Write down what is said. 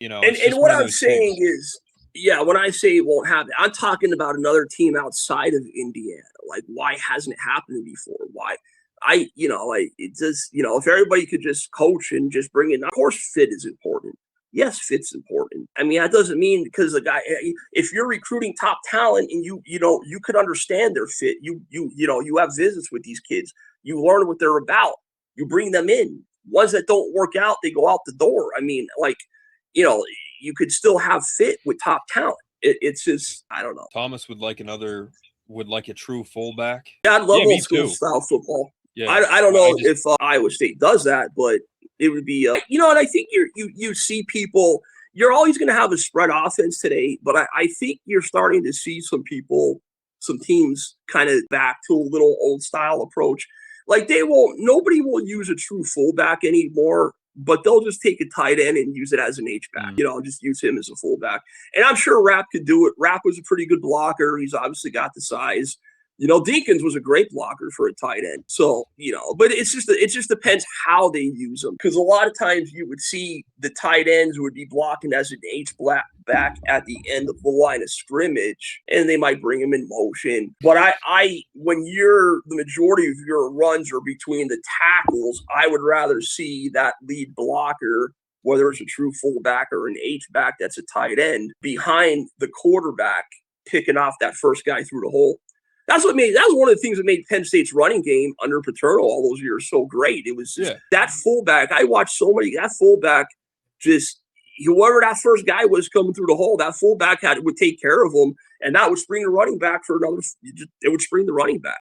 It's And just what one of I'm those saying things. is, yeah, when I say it won't happen, I'm talking about another team outside of Indiana. Like, why hasn't it happened before? Why? It just, if everybody could just coach and just bring in, of course, fit is important. Yes, fit's important. I mean, that doesn't mean because the guy, if you're recruiting top talent and you could understand their fit, you have visits with these kids, you learn what they're about, you bring them in. Ones that don't work out, they go out the door. I mean, like, you know, you could still have fit with top talent. It's just, I don't know. Thomas would like a true fullback. Yeah, I love Yeah, old me school too. style football. Yeah, I don't I know just if Iowa State does that, but it would be, and I think you see people, you're always going to have a spread offense today, but I think you're starting to see some teams kind of back to a little old style approach. Like nobody will use a true fullback anymore, but they'll just take a tight end and use it as an H-back, just use him as a fullback. And I'm sure Rapp could do it. Rapp was a pretty good blocker. He's obviously got the size. Deacons was a great blocker for a tight end. So, but it just depends how they use them. Because a lot of times you would see the tight ends would be blocking as an H-back at the end of the line of scrimmage, and they might bring him in motion. But when the majority of your runs are between the tackles, I would rather see that lead blocker, whether it's a true fullback or an H-back that's a tight end, behind the quarterback, picking off that first guy through the hole. That was one of the things that made Penn State's running game under Paterno all those years so great. It was just that fullback. I watched that fullback, just whoever that first guy was coming through the hole, that fullback would take care of him, and that would spring the running back for another. It would spring the running back.